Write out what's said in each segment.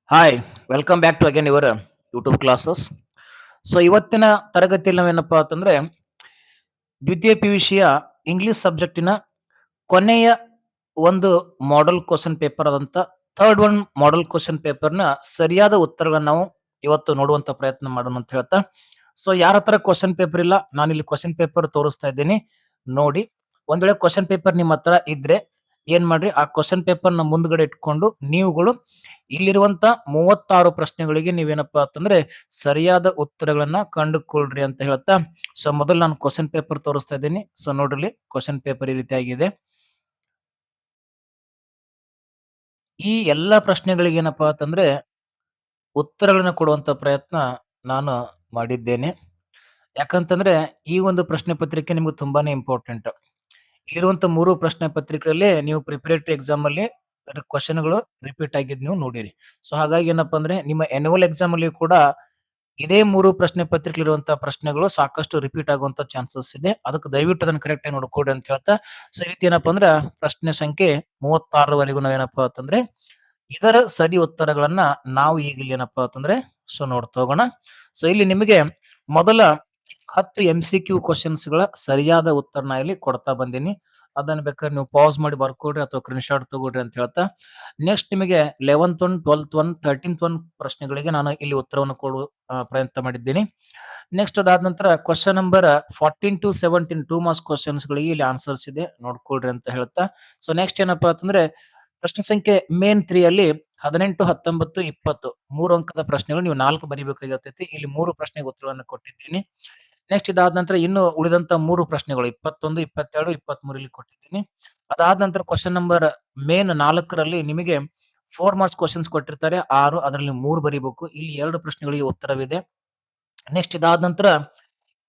Hi welcome back to again your YouTube classes. So ಇವತ್ತಿನ ತರಗತಿಯಲ್ಲಿ ನಾವೇನಪ್ಪಾ ಅಂತಂದ್ರೆ ದ್ವಿತೀಯ PUCಯ ಇಂಗ್ಲಿಷ್ ಸಬ್ಜೆಕ್ಟಿನ ಕೊನೆಯ ಒಂದು ಮಾಡೆಲ್ ಕ್ವಶನ್ ಪೇಪರ್ ಆದಂತ ಥರ್ಡ್ ಒನ್ ಮಾಡೆಲ್ ಕ್ವಶನ್ ಪೇಪರ್ನ ಸರಿಯಾದ ಉತ್ತರಗಳನ್ನ ನಾವು ಇವತ್ತು ನೋಡುವಂತ ಪ್ರಯತ್ನ ಮಾಡೋಣ ಅಂತ ಹೇಳ್ತಾ. ಸೊ ಯಾರ ಹತ್ರ ಕ್ವಶನ್ ಪೇಪರ್ ಇಲ್ಲ, ನಾನು ಇಲ್ಲಿ ಕ್ವಶನ್ ಪೇಪರ್ ತೋರಿಸ್ತಾ ಇದ್ದೀನಿ ನೋಡಿ. ಒಂದ್ ವೇಳೆ ಕ್ವಶನ್ ಪೇಪರ್ ನಿಮ್ಮ ಹತ್ರ ಇದ್ರೆ ಏನ್ ಮಾಡ್ರಿ, ಆ ಕ್ವಶನ್ ಪೇಪರ್ ನ ಮುಂದ್ಗಡೆ ಇಟ್ಕೊಂಡು ನೀವುಗಳು ಇಲ್ಲಿರುವಂತ 36 ಪ್ರಶ್ನೆಗಳಿಗೆ ನೀವೇನಪ್ಪಾ ಅಂತಂದ್ರೆ ಸರಿಯಾದ ಉತ್ತರಗಳನ್ನ ಕಂಡುಕೊಳ್ರಿ ಅಂತ ಹೇಳ್ತಾ. ಸೊ ಮೊದಲು ನಾನು ಕ್ವಶನ್ ಪೇಪರ್ ತೋರಿಸ್ತಾ ಇದ್ದೀನಿ. ಸೊ ನೋಡ್ರಿ, ಕ್ವಶನ್ ಪೇಪರ್ ಈ ರೀತಿಯಾಗಿದೆ. ಈ ಎಲ್ಲಾ ಪ್ರಶ್ನೆಗಳಿಗೆ ಏನಪ್ಪಾ ಅಂತಂದ್ರೆ ಉತ್ತರಗಳನ್ನ ಕೊಡುವಂತ ಪ್ರಯತ್ನ ನಾನು ಮಾಡಿದ್ದೇನೆ. ಯಾಕಂತಂದ್ರೆ ಈ ಒಂದು ಪ್ರಶ್ನೆ ಪತ್ರಿಕೆ ನಿಮ್ಗೆ ತುಂಬಾನೇ ಇಂಪಾರ್ಟೆಂಟ್. ಇರುವಂತ 3 ಪ್ರಶ್ನೆ ಪತ್ರಿಕೆಯಲ್ಲಿ ನೀವು ಪ್ರಿಪರೇಟರಿ ಎಕ್ಸಾಮ್ ಅಲ್ಲಿ ಕ್ವಶನ್ಗಳು ರಿಪೀಟ್ ಆಗಿದ್ ನೀವು ನೋಡಿರಿ. ಸೊ ಹಾಗಾಗಿ ಏನಪ್ಪಾ ಅಂದ್ರೆ ನಿಮ್ಮ ಎನ್ಯುವಲ್ ಎಕ್ಸಾಮ್ ಅಲ್ಲಿ ಕೂಡ ಇದೇ 3 ಪ್ರಶ್ನೆ ಪತ್ರಿಕೆಲಿರುವಂತಹ ಪ್ರಶ್ನೆಗಳು ಸಾಕಷ್ಟು ರಿಪೀಟ್ ಆಗುವಂತ ಚಾನ್ಸಸ್ ಇದೆ. ಅದಕ್ಕೆ ದಯವಿಟ್ಟು ಅದನ್ನ ಕರೆಕ್ಟ್ ಆಗಿ ನೋಡ್ಕೊಡ್ರಿ ಅಂತ ಹೇಳ್ತಾ. ಸೊ ಈ ರೀತಿ ಏನಪ್ಪಾ ಅಂದ್ರ ಪ್ರಶ್ನೆ ಸಂಖ್ಯೆ 36 ವರೆಗೂ ನಾವೇನಪ್ಪಾ ಅಂತಂದ್ರೆ ಇದರ ಸರಿ ಉತ್ತರಗಳನ್ನ ನಾವು ಈಗ ಇಲ್ಲಿ ಏನಪ್ಪಾ ಅಂತಂದ್ರೆ ಸೊ ನೋಡ್ತಾ ಹೋಗೋಣ. ಸೊ ಇಲ್ಲಿ ನಿಮಗೆ ಮೊದಲ 10 MCQ ಕ್ವಶನ್ಸ್ ಗಳ ಸರಿಯಾದ ಉತ್ತರನ ಇಲ್ಲಿ ಕೊಡ್ತಾ ಬಂದೀನಿ. ಅದನ್ನ ಬೇಕಾದ್ರೆ ನೀವು ಪಾಸ್ ಮಾಡಿ ಬರ್ಕೊಡ್ರಿ ಅಥವಾ ಸ್ಕ್ರೀನ್ ಶಾಟ್ ತಗೊಳ್ರಿ ಅಂತ ಹೇಳ್ತಾ. ನೆಕ್ಸ್ಟ್ ನಿಮಗೆ 11th one, 12th one, 13th one ಪ್ರಶ್ನೆಗಳಿಗೆ ನಾನು ಇಲ್ಲಿ ಉತ್ತರವನ್ನು ಕೊಡುವ ಪ್ರಯತ್ನ ಮಾಡಿದ್ದೀನಿ. ನೆಕ್ಸ್ಟ್ ಅದಾದ ನಂತರ question number 14 to 17 2 marks questions ಗಳಿಗೆ ಇಲ್ಲಿ ಆನ್ಸರ್ಸ್ ಇದೆ, ನೋಡ್ಕೊಳ್ರಿ ಅಂತ ಹೇಳ್ತಾ. ಸೊ ನೆಕ್ಸ್ಟ್ ಏನಪ್ಪಾ ಅಂತಂದ್ರೆ ಪ್ರಶ್ನೆ ಸಂಖ್ಯೆ ಮೇನ್ 3 ಅಲ್ಲಿ 18, 19, 20 3 ಅಂಕದ ಪ್ರಶ್ನೆಗಳು ನೀವು 4 ಬರಿಬೇಕಾಗಿರ್ತೈತಿ. ಇಲ್ಲಿ 3 ಪ್ರಶ್ನೆಗೆ ಉತ್ತರವನ್ನು ಕೊಟ್ಟಿದ್ದೀನಿ. ನೆಕ್ಸ್ಟ್ ಇದಾದ ನಂತರ ಇನ್ನು ಉಳಿದಂತ 3 ಪ್ರಶ್ನೆಗಳು 21, 22, 23 ಇಲ್ಲಿ ಕೊಟ್ಟಿದ್ದೀನಿ. ಅದಾದ ನಂತರ ಕ್ವಶನ್ ನಂಬರ್ ಮೇನ್ 4ರಲ್ಲಿ ನಿಮಗೆ 4 ಮಾರ್ಕ್ಸ್ ಕ್ವಶನ್ಸ್ ಕೊಟ್ಟಿರ್ತಾರೆ 6, ಅದರಲ್ಲಿ 3 ಬರಿಬೇಕು. ಇಲ್ಲಿ 2 ಪ್ರಶ್ನೆಗಳಿಗೆ ಉತ್ತರವಿದೆ. ನೆಕ್ಸ್ಟ್ ಇದಾದ ನಂತರ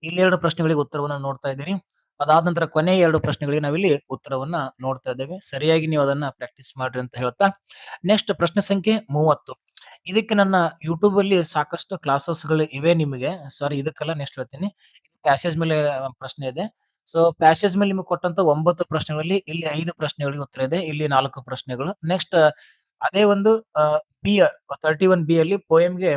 ಇಲ್ಲಿ 2 ಪ್ರಶ್ನೆಗಳಿಗೆ ಉತ್ತರವನ್ನ ನೋಡ್ತಾ ಇದ್ದೀರಿ. ಅದಾದ ನಂತರ ಕೊನೆಯ 2 ಪ್ರಶ್ನೆಗಳಿಗೆ ನಾವಿಲ್ಲಿ ಉತ್ತರವನ್ನ ನೋಡ್ತಾ ಇದ್ದೇವೆ. ಸರಿಯಾಗಿ ನೀವು ಅದನ್ನ ಪ್ರಾಕ್ಟೀಸ್ ಮಾಡ್ರಿ ಅಂತ ಹೇಳ್ತಾ. ನೆಕ್ಸ್ಟ್ ಪ್ರಶ್ನೆ ಸಂಖ್ಯೆ 30. ಇದಕ್ಕೆ ನನ್ನ ಯೂಟ್ಯೂಬ್ ಅಲ್ಲಿ ಸಾಕಷ್ಟು ಕ್ಲಾಸಸ್‌ಗಳು ಇವೆ ನಿಮಗೆ. ಸಾರಿ ಇದಕ್ಕಲ್ಲ, ನೆಕ್ಸ್ಟ್ ಹೇಳ್ತೀನಿ. ಪ್ಯಾಸೇಜ್ ಮೇಲೆ ಪ್ರಶ್ನೆ ಇದೆ. ಸೊ ಪ್ಯಾಸೇಜ್ ಮೇಲೆ ನಿಮಗೆ ಕೊಟ್ಟಂತ 9 ಪ್ರಶ್ನೆಗಳಲ್ಲಿ ಇಲ್ಲಿ 5 ಪ್ರಶ್ನೆಗಳಿಗೆ ಉತ್ತರ ಇದೆ. ಇಲ್ಲಿ 4 ಪ್ರಶ್ನೆಗಳು. ನೆಕ್ಸ್ಟ್ ಅದೇ ಒಂದು ಬಿ 31 ಬಿ ಅಲ್ಲಿ ಪೋಯಮ್‌ಗೆ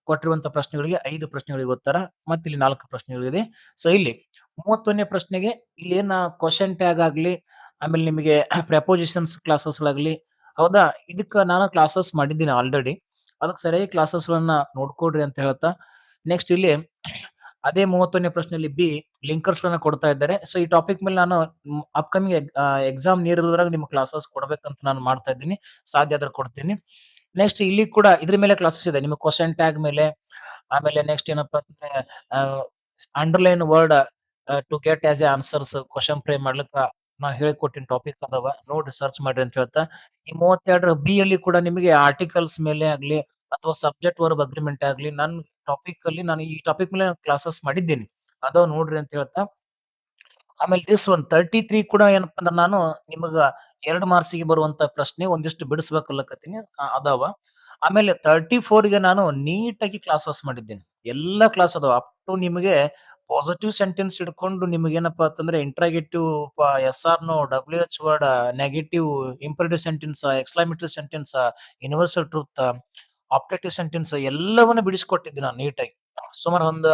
ಕೊಟ್ಟಿರುವಂತ ಪ್ರಶ್ನೆಗಳಿಗೆ 5 ಪ್ರಶ್ನೆಗಳಿಗೆ ಉತ್ತರ. ಮತ್ತೆ ಇಲ್ಲಿ 4 ಪ್ರಶ್ನೆಗಳಿದೆ. ಸೊ ಇಲ್ಲಿ 31ನೇ ಪ್ರಶ್ನೆಗೆ ಇಲ್ಲೇನ ಕ್ವೆಶ್ಚನ್ ಟ್ಯಾಗ್ ಆಗ್ಲಿ, ಆಮೇಲೆ ನಿಮಗೆ ಪ್ರೆಪೋಸಿಷನ್ಸ್ ಕ್ಲಾಸಸ್‌ಗಳಾಗ್ಲಿ, ಹೌದಾ? ಇದಕ್ಕ ನಾನು ಕ್ಲಾಸಸ್ ಮಾಡಿದ್ದೀನಿ ಆಲ್ರೆಡಿ. ಅದಕ್ಕೆ ಸರಿಯಾಗಿ ಕ್ಲಾಸಸ್‌ಗಳನ್ನ ನೋಡ್ಕೊಳ್ರಿ ಅಂತ ಹೇಳ್ತಾ. ನೆಕ್ಸ್ಟ್ ಇಲ್ಲಿ ಅದೇ 31ನೇ ಪ್ರಶ್ನೆಯಲ್ಲಿ ಬಿ ಲಿಂಕರ್ಸ್‌ಗಳನ್ನ ಕೊಡ್ತಾ ಇದ್ದಾರೆ. ಸೊ ಈ ಟಾಪಿಕ್ ಮೇಲೆ ನಾನು ಅಪ್‌ಕಮಿಂಗ್ ಎಕ್ಸಾಮ್ ನಿಯರ್ ಇರೋದ್ರಾಗ ನಿಮ್ಗೆ ಕ್ಲಾಸಸ್ ಕೊಡ್ಬೇಕಂತ ನಾನು ಮಾಡ್ತಾ ಇದ್ದೀನಿ. ಸಾಧ್ಯ ಆದ್ರೆ ಕೊಡ್ತೀನಿ. ನೆಕ್ಸ್ಟ್ ಇಲ್ಲಿ ಕೂಡ ಇದ್ರ ಮೇಲೆ ಕ್ಲಾಸಸ್ ಇದೆ. ನಿಮಗೆ ಕ್ವೆಶ್ಚನ್ ಟ್ಯಾಗ್ ಮೇಲೆ, ಆಮೇಲೆ ನೆಕ್ಸ್ಟ್ ಏನಪ್ಪಾ ಅಂತಂದ್ರೆ underline word to get as a answers question frame ಮಾಡ್ಲಿಕ್ಕ ನಾ ಹೇಳಿಕೊಟ್ಟಿನ ಟಾಪಿಕ್ ಅದಾವ. ನೋಡ್ರಿ, ಸರ್ಚ್ ಮಾಡ್ರಿ ಅಂತ ಹೇಳ್ತಾ. ಈ 32ರ ಬಿ ಅಲ್ಲಿ ಕೂಡ ನಿಮಗೆ ಆರ್ಟಿಕಲ್ಸ್ ಮೇಲೆ ಆಗ್ಲಿ ಅಥವಾ ಸಬ್ಜೆಕ್ಟ್ ವರ್ಬ್ ಅಗ್ರಿಮೆಂಟ್ ಆಗ್ಲಿ ನನ್ ಟಾಪಿಕ್ ಅಲ್ಲಿ ನಾನು ಈ ಟಾಪಿಕ್ ಮೇಲೆ ಕ್ಲಾಸಸ್ ಮಾಡಿದ್ದೀನಿ. ಅದಾವ್ ನೋಡ್ರಿ ಅಂತ ಹೇಳ್ತಾ. ಆಮೇಲೆ ದಿಸ್ ಒನ್ 33 ಕೂಡ ಏನಪ್ಪಾ ಅಂದ್ರೆ ನಾನು ನಿಮಗ 2 ಮಾರ್ಕ್ಸಿಗೆ ಬರುವಂತ ಪ್ರಶ್ನೆ ಒಂದಿಷ್ಟು ಬಿಡಿಸ್ಬೇಕಲ್ಲಕತ್ತೀನಿ ಅದಾವ. ಆಮೇಲೆ 34ಗೆ ನಾನು ನೀಟಾಗಿ ಕ್ಲಾಸಸ್ ಮಾಡಿದ್ದೇನೆ. ಎಲ್ಲಾ ಕ್ಲಾಸ್ ಅದಾವ. ಅಪ್ ಟು ನಿಮಗೆ ಪಾಸಿಟಿವ್ ಸೆಂಟೆನ್ಸ್ ಹಿಡ್ಕೊಂಡು ನಿಮಗೇನಪ್ಪಾ ಅಂತಂದ್ರೆ interrogative, yes or no, WH word, negative, imperative sentence, exclamatory sentence, universal truth, objective sentence ಎಲ್ಲವನ್ನ ಬಿಡಿಸಿಕೊಟ್ಟಿದ್ದೆ ನಾನು ನೀಟಾಗಿ. ಸುಮಾರು ಒಂದು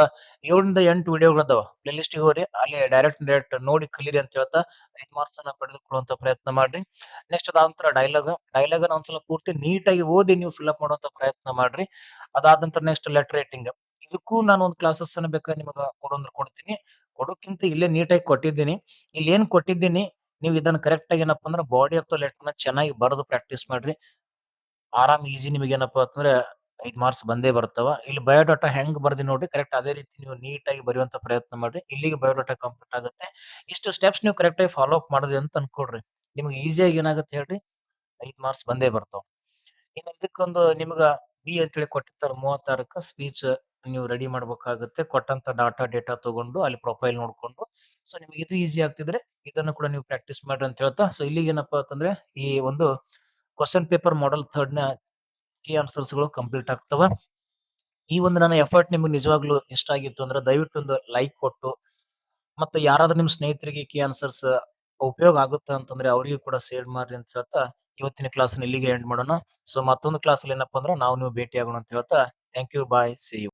7ರಿಂದ 8 ವಿಡಿಯೋಗಳದಾವ. ಪ್ಲೇ ಲಿಸ್ಟ್‌ಗೆ ಹೋಗ್ರಿ. ಅಲ್ಲಿ ಡೈರೆಕ್ಟ್ ನೋಡಿ ಕಲೀರಿ ಅಂತ ಹೇಳ್ತಾ 5 ಮಾರ್ಕ್ಸ್ ಅನ್ನ ಪಡೆದುಕೊಳ್ಳುವಂತ ಪ್ರಯತ್ನ ಮಾಡ್ರಿ. ನೆಕ್ಸ್ಟ್ ಅದಾದ ನಂತರ ಡೈಲಾಗನ್ನ ಒಂದ್ಸಲ ಪೂರ್ತಿ ನೀಟಾಗಿ ಓದಿ ನೀವು ಫಿಲ್ ಅಪ್ ಮಾಡುವಂತ ಪ್ರಯತ್ನ ಮಾಡ್ರಿ. ಅದಾದ ನಂತರ ನೆಕ್ಸ್ಟ್ ಲೆಟರ್ ರೈಟಿಂಗ್. ಇದಕ್ಕೂ ನಾನು ಒಂದು ಕ್ಲಾಸಸ್ ಅನ್ನ ಬೇಕಾದ್ರೆ ನಿಮಗ ಕೊಡಂದ್ರ ಕೊಡ್ತೀನಿ. ಕೊಡೋಕ್ಕಿಂತ ಇಲ್ಲೇ ನೀಟಾಗಿ ಕೊಟ್ಟಿದ್ದೀನಿ. ಇಲ್ಲಿ ಏನ್ ಕೊಟ್ಟಿದ್ದೀನಿ ನೀವು ಇದನ್ನ ಕರೆಕ್ಟ್ ಆಗಿ ಏನಪ್ಪಾ ಅಂದ್ರೆ ಬಾಡಿ ಆಫ್ ದ ಲೆಟರ್‌ನ ಚೆನ್ನಾಗಿ ಬರೆದು ಪ್ರಾಕ್ಟೀಸ್ ಮಾಡ್ರಿ. ಆರಾಮ್ ಈಸಿ ನಿಮಗೇನಪ್ಪಾ ಅಂತಂದ್ರೆ 5 ಮಾರ್ಕ್ಸ್ ಬಂದೇ ಬರ್ತಾವ. ಇಲ್ಲಿ ಬಯೋಡಾಟಾ ಹೆಂಗ್ ಬರ್ದಿನಿ ನೋಡ್ರಿ, ಕರೆಕ್ಟ್ ಅದೇ ರೀತಿ ನೀವು ನೀಟಾಗಿ ಬರೆಯುವಂತ ಪ್ರಯತ್ನ ಮಾಡ್ರಿ. ಇಲ್ಲಿಗೆ ಬಯೋಡಾಟಾ ಕಂಪ್ಲೀಟ್ ಆಗುತ್ತೆ. ಇಷ್ಟು ಸ್ಟೆಪ್ಸ್ ನೀವು ಕರೆಕ್ಟ್ ಆಗಿ ಫಾಲೋ ಅಪ್ ಮಾಡಿದ್ರಿ ಅಂತ ಅನ್ಕೊಳ್ರಿ. ನಿಮ್ಗೆ ಈಸಿಯಾಗಿ ಏನಾಗುತ್ತೆ ಹೇಳ್ರಿ, 5 ಮಾರ್ಕ್ಸ್ ಬಂದೇ ಬರ್ತಾವ. ಇನ್ನು ಇದಕ್ಕೊಂದು ನಿಮ್ಗ ಬಿ ಅಂತೇಳಿ ಕೊಟ್ಟಿರ್ತಾರ 36ಕ್ಕ ಸ್ಪೀಚ್ ನೀವು ರೆಡಿ ಮಾಡ್ಬೇಕಾಗುತ್ತೆ. ಕೊಟ್ಟಂತ ಡೇಟಾ ತಗೊಂಡು ಅಲ್ಲಿ ಪ್ರೊಫೈಲ್ ನೋಡ್ಕೊಂಡು. ಸೊ ನಿಮ್ಗೆ ಇದು ಈಸಿ ಆಗ್ತಿದ್ರೆ ಇದನ್ನು ಕೂಡ ನೀವು ಪ್ರಾಕ್ಟೀಸ್ ಮಾಡ್ರಿ ಅಂತ ಹೇಳ್ತಾ. ಸೊ ಇಲ್ಲಿಗೇನಪ್ಪಾ ಅಂತಂದ್ರೆ ಈ ಒಂದು ಕ್ವೆಶ್ಚನ್ ಪೇಪರ್ ಮಾಡೆಲ್ 3ನ ಕೀ ಆನ್ಸರ್ಸ್‌ಗಳು ಕಂಪ್ಲೀಟ್ ಆಗ್ತವ. ಈ ಒಂದು ನನ್ನ ಎಫರ್ಟ್ ನಿಮ್ಗೆ ನಿಜವಾಗ್ಲೂ ಇಷ್ಟ ಆಗಿತ್ತು ಅಂದ್ರೆ ದಯವಿಟ್ಟು ಒಂದು ಲೈಕ್ ಕೊಟ್ಟು, ಮತ್ತೆ ಯಾರಾದ್ರೂ ನಿಮ್ ಸ್ನೇಹಿತರಿಗೆ ಕೀ ಆನ್ಸರ್ಸ್ ಉಪಯೋಗ ಆಗುತ್ತೆ ಅಂತಂದ್ರೆ ಅವರಿಗೂ ಕೂಡ ಶೇರ್ ಮಾಡ್ರಿ ಅಂತ ಹೇಳ್ತಾ ಇವತ್ತಿನ ಕ್ಲಾಸ್‌ನ ಇಲ್ಲಿಗೆ ಎಂಡ್ ಮಾಡೋಣ. ಸೊ ಮತ್ತೊಂದು ಕ್ಲಾಸಲ್ಲಿ ಏನಪ್ಪಾ ಅಂದ್ರೆ ನಾವು ನೀವು ಭೇಟಿಯಾಗೋಣ ಅಂತ ಹೇಳ್ತಾ thank you. Bye. See you.